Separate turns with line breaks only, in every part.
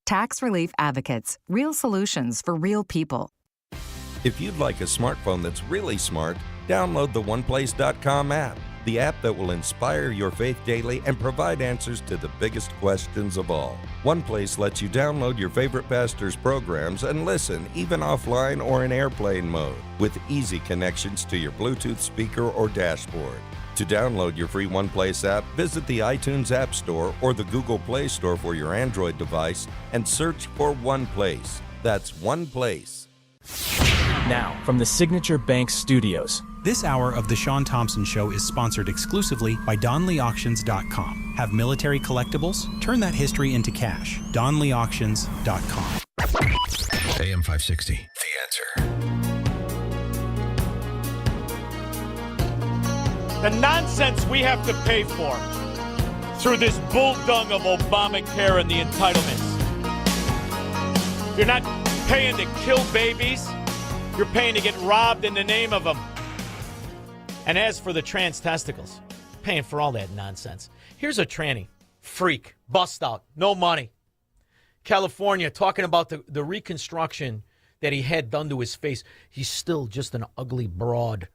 Tax Relief Advocates. Real solutions for real people.
If you'd like a smartphone that's really smart, download the OnePlace.com app, the app that will inspire your faith daily and provide answers to the biggest questions of all. OnePlace lets you download your favorite pastor's programs and listen, even offline or in airplane mode, with easy connections to your Bluetooth speaker or dashboard. To download your free OnePlace app, visit the iTunes App Store or the Google Play Store for your Android device and search for OnePlace. That's OnePlace.
Now, from the Signature Bank Studios.
This hour of The Shaun Thompson Show is sponsored exclusively by DonleyAuctions.com. Have military collectibles? Turn that history into cash. DonleyAuctions.com.
AM 560, The Answer.
The nonsense we have to pay for through this bulldung of Obamacare and the entitlements. You're not paying to kill babies. You're paying to get robbed in the name of them. And as for the trans testicles, paying for all that nonsense. Here's a tranny, freak, bust out, no money. California, talking about the reconstruction that he had done to his face. He's still just an ugly broad.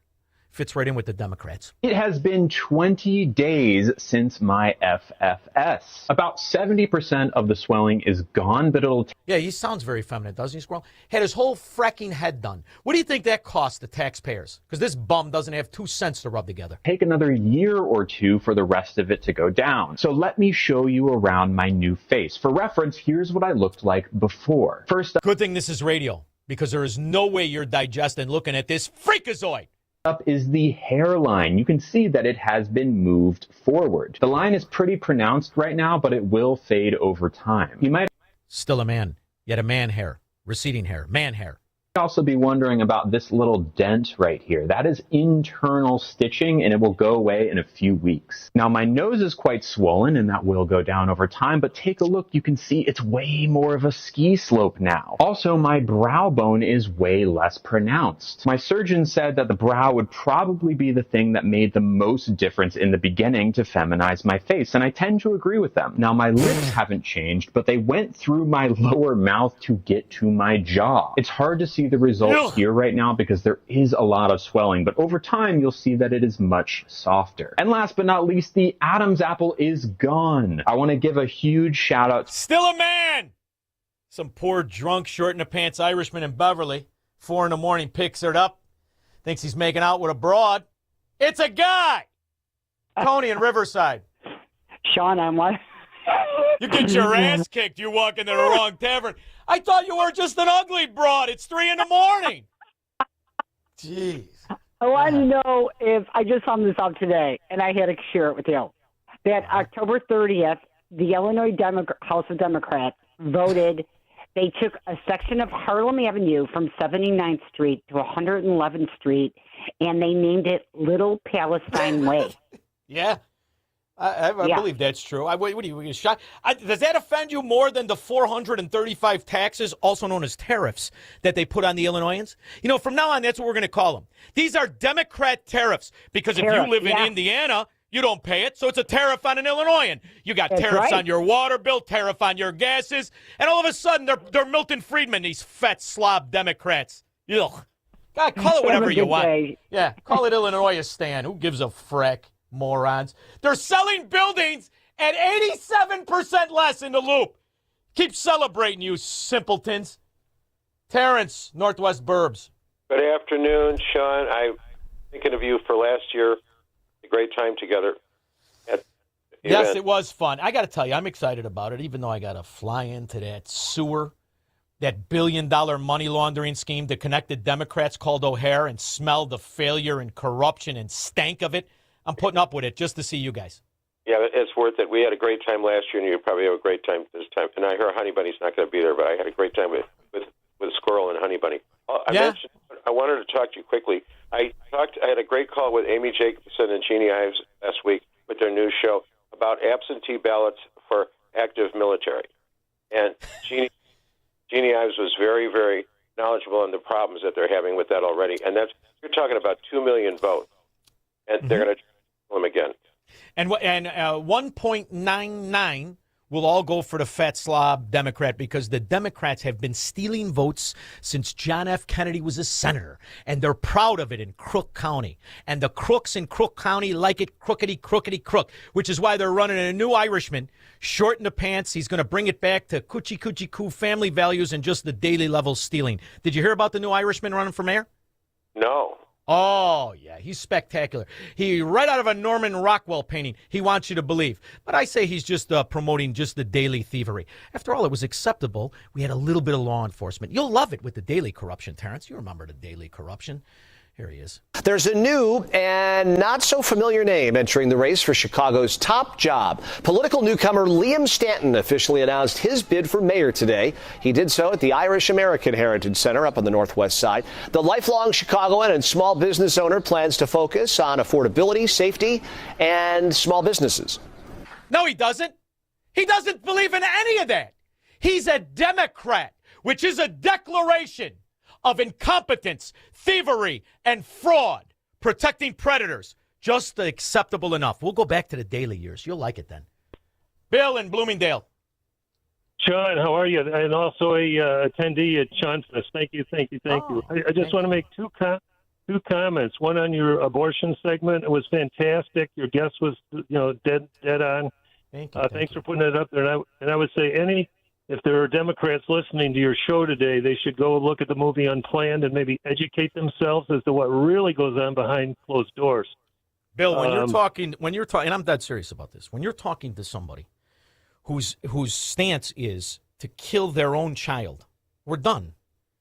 Fits right in with the Democrats.
It has been 20 days since my FFS. About 70% of the swelling is gone, but it'll...
Yeah, he sounds very feminine, doesn't he, Squirrel? Had his whole fracking head done. What do you think that cost the taxpayers? Because this bum doesn't have 2 cents to rub together.
Take another year or two for the rest of it to go down. So let me show you around my new face. For reference, here's what I looked like before. First
Good thing this is radio, because there is no way you're digesting looking at this freakazoid.
Up is the hairline. You can see that it has been moved forward. The line is pretty pronounced right now, but it will fade over time. You might
still a man, yet a man hair, receding hair, man hair.
also be wondering about this little dent right here. That is internal stitching, and it will go away in a few weeks. Now, my nose is quite swollen, and that will go down over time, but take a look. You can see it's way more of a ski slope now. Also, my brow bone is way less pronounced. My surgeon said that the brow would probably be the thing that made the most difference in the beginning to feminize my face, and I tend to agree with them. Now, my lips haven't changed, but they went through my lower mouth to get to my jaw. It's hard to see the results here right now because there is a lot of swelling, but over time you'll see that it is much softer. And last but not least, the Adam's apple is gone. I want to give a huge shout out.
Still a man! Some poor drunk short in the pants Irishman in Beverly, 4 a.m, picks it up, thinks he's making out with a broad. It's a guy! Tony in Riverside.
Shaun, I'm what?
You get your ass kicked. You walk into the wrong tavern. I thought you were just an ugly broad. It's 3 a.m. Jeez.
I want to know if I just found this out today, and I had to share it with you. That October 30th, the Illinois House of Democrats voted. They took a section of Harlem Avenue from 79th Street to 111th Street, and they named it Little Palestine Way.
Yeah. I believe that's true. What are you shocked? Does that offend you more than the 435 taxes, also known as tariffs, that they put on the Illinoisans? You know, from now on, that's what we're going to call them. These are Democrat tariffs, because if you live in Indiana, you don't pay it, so it's a tariff on an Illinoisan. You got tariffs on your water bill, tariff on your gases, and all of a sudden they're Milton Friedman, these fat slob Democrats. Ugh. God, call it whatever you want. Yeah, call it Illinoisistan. Who gives a frick? Morons. They're selling buildings at 87% less in the Loop. Keep celebrating, you simpletons. Terrence, Northwest Burbs.
Good afternoon, Shaun. I'm thinking of you for last year. A great time together.
Yes, it was fun. I got to tell you, I'm excited about it, even though I got to fly into that sewer, that billion-dollar money laundering scheme the connected Democrats called O'Hare, and smell the failure and corruption and stank of it. I'm putting up with it just to see you guys.
Yeah, it's worth it. We had a great time last year, and you probably have a great time this time. And I hear Honey Bunny's not going to be there, but I had a great time with Squirrel and Honey Bunny. I wanted to talk to you quickly. I had a great call with Amy Jacobson and Jeannie Ives last week with their new show about absentee ballots for active military. And Jeannie Ives was very, very knowledgeable on the problems that they're having with that already. And you're talking about 2 million votes, and they're going to them again.
And 1.99 will all go for the fat slob Democrat because the Democrats have been stealing votes since John F. Kennedy was a senator, and they're proud of it in Crook County. And the crooks in Crook County like it crookedy crook, which is why they're running a new Irishman, short in the pants. He's going to bring it back to coochie coo family values and just the daily level stealing. Did you hear about the new Irishman running for mayor?
No.
Oh, yeah, he's spectacular. He right out of a Norman Rockwell painting, he wants you to believe. But I say he's just promoting just the daily thievery. After all, it was acceptable. We had a little bit of law enforcement. You'll love it with the daily corruption, Terrence. You remember the daily corruption. Here he is.
There's a new and not so familiar name entering the race for Chicago's top job. Political newcomer Liam Stanton officially announced his bid for mayor today. He did so at the Irish American Heritage Center up on the northwest side. The lifelong Chicagoan and small business owner plans to focus on affordability, safety, and small businesses.
No, he doesn't. He doesn't believe in any of that. He's a Democrat, which is a declaration of incompetence, thievery, and fraud, protecting predators. Just acceptable enough. We'll go back to the Daily years. You'll like it then. Bill in Bloomingdale.
Sean, how are you? And also a attendee at Shaun Fest. Thank you. I just want to make two comments. One on your abortion segment. It was fantastic. Your guest was, dead on.
Thank you.
Thanks for putting it up there. And I would say if there are Democrats listening to your show today, they should go look at the movie Unplanned and maybe educate themselves as to what really goes on behind closed doors.
Bill, when you're talking, and I'm dead serious about this, when you're talking to somebody whose stance is to kill their own child, we're done.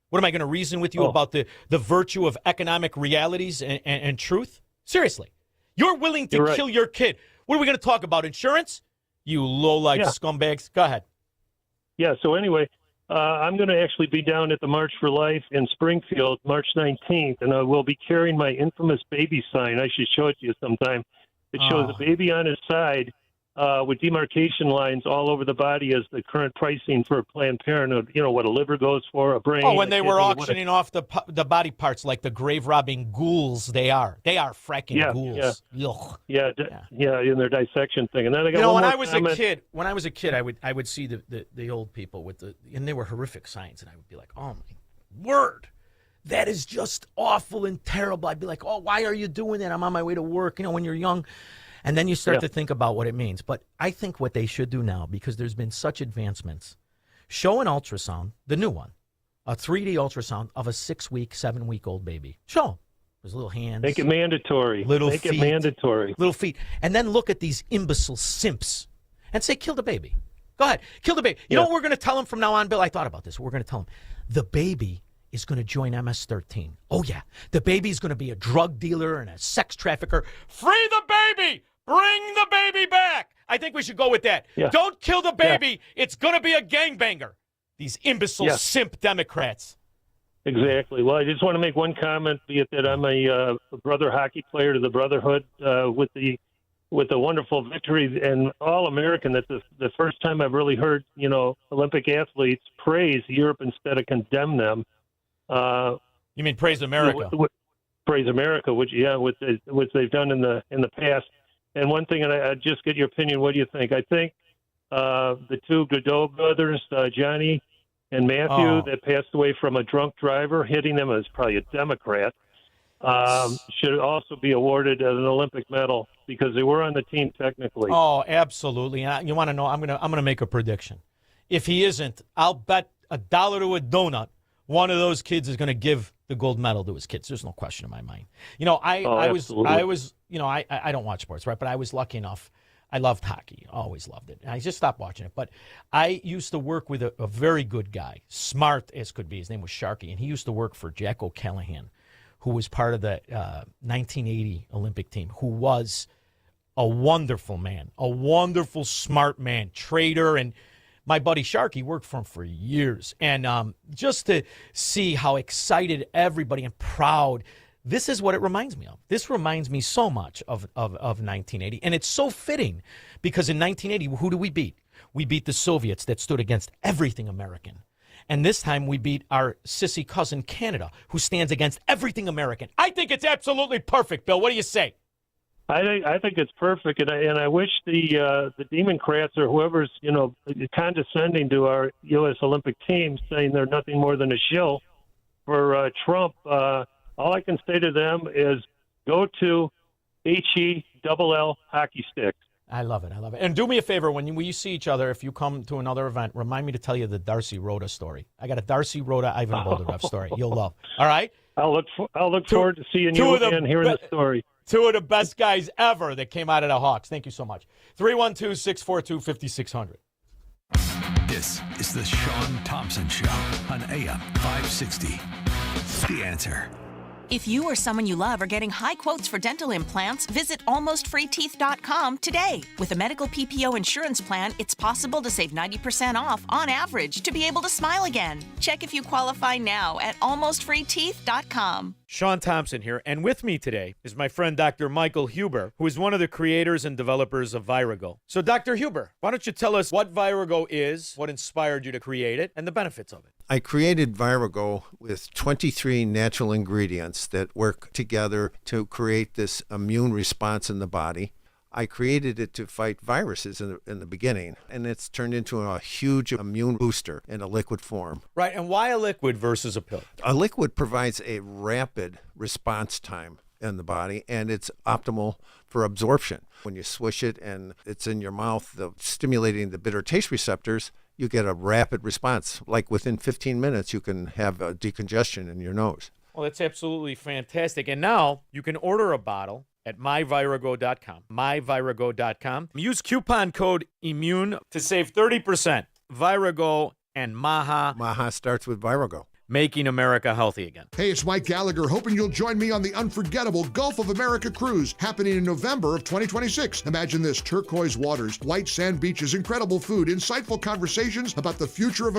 What am I going to reason with you about the virtue of economic realities and truth? Seriously, you're willing to kill your kid. What are we going to talk about? Insurance? You low-life scumbags. Go ahead.
Yeah, so anyway, I'm going to actually be down at the March for Life in Springfield, March 19th, and I will be carrying my infamous baby sign. I should show it to you sometime. It shows a baby on his side with demarcation lines all over the body as the current pricing for Planned Parenthood, what a liver goes for, a brain.
Oh, when they were auctioning off the body parts like the grave-robbing ghouls they are. They are fracking ghouls.
Yeah, in their dissection thing. And then I got
when I was a kid, I would see the old people and they were horrific signs, and I would be like, oh my word, that is just awful and terrible. I'd be like, oh, why are you doing that? I'm on my way to work. When you're young. And then you start to think about what it means. But I think what they should do now, because there's been such advancements, show an ultrasound, the new one, a 3D ultrasound of a 6-week, 7-week-old baby. Show them. There's little hands.
Make it mandatory.
Make it mandatory. Little feet. And then look at these imbecile simps and say, kill the baby. Go ahead. Kill the baby. You know what we're going to tell them from now on, Bill? I thought about this. We're going to tell them the baby is going to join MS-13. Oh, yeah. The baby's going to be a drug dealer and a sex trafficker. Free the baby! Bring the baby back! I think we should go with that. Yeah. Don't kill the baby. Yeah. It's going to be a gangbanger. These imbecile simp Democrats.
Exactly. Well, I just want to make one comment, be it that I'm a brother hockey player to the Brotherhood with the wonderful victory and All-American. That's the first time I've really heard, Olympic athletes praise Europe instead of condemn them.
You mean praise America?
Praise America, which they've done in the past. And one thing, and I just get your opinion. What do you think? I think the two Godot brothers, Johnny and Matthew, that passed away from a drunk driver hitting them as probably a Democrat, should also be awarded an Olympic medal because they were on the team technically.
Oh, absolutely. And you want to know? I'm gonna make a prediction. If he isn't, I'll bet $1 to a donut one of those kids is going to give the gold medal to his kids. There's no question in my mind. I don't watch sports, right? But I was lucky enough. I loved hockey. Always loved it. And I just stopped watching it. But I used to work with a very good guy, smart as could be. His name was Sharkey, and he used to work for Jack O'Callahan, who was part of the 1980 Olympic team, who was a wonderful man, a wonderful, smart man, trader, and my buddy Sharkey worked for him for years. And just to see how excited everybody and proud, this is what it reminds me of. This reminds me so much of 1980. And it's so fitting because in 1980, who do we beat? We beat the Soviets that stood against everything American. And this time we beat our sissy cousin Canada, who stands against everything American. I think it's absolutely perfect, Bill. What do you say?
I think it's perfect, and I wish the Democrats or whoever's condescending to our U.S. Olympic team, saying they're nothing more than a shill for Trump. All I can say to them is go to HELL hockey sticks.
I love it. And do me a favor, when you see each other, if you come to another event, remind me to tell you the Darcy Rhoda story. I got a Darcy Rhoda Ivan Boldarev story you'll love. All right?
I'll look forward to seeing you and hearing the story.
Two of the best guys ever that came out of the Hawks. Thank you so much. 312-642-5600.
This is the Shaun Thompson Show on AM 560. The Answer.
If you or someone you love are getting high quotes for dental implants, visit almostfreeteeth.com today. With a medical PPO insurance plan, it's possible to save 90% off on average to be able to smile again. Check if you qualify now at almostfreeteeth.com.
Shaun Thompson here, and with me today is my friend Dr. Michael Huber, who is one of the creators and developers of Virago. So, Dr. Huber, why don't you tell us what Virago is, what inspired you to create it, and the benefits of it?
I created Virago with 23 natural ingredients that work together to create this immune response in the body. I created it to fight viruses in the beginning, and it's turned into a huge immune booster in a liquid form.
Right, and why a liquid versus a pill?
A liquid provides a rapid response time in the body, and it's optimal for absorption. When you swish it and it's in your mouth, stimulating the bitter taste receptors, you get a rapid response. Like within 15 minutes, you can have a decongestion in your nose.
Well, that's absolutely fantastic. And now you can order a bottle at myvirago.com. Myvirago.com. Use coupon code IMMUNE to save 30%. Virago and Maha.
Maha starts with Virago.
Making America healthy again.
Hey, it's Mike Gallagher, hoping you'll join me on the unforgettable Gulf of America cruise happening in November of 2026. Imagine this: turquoise waters, white sand beaches, incredible food, insightful conversations about the future of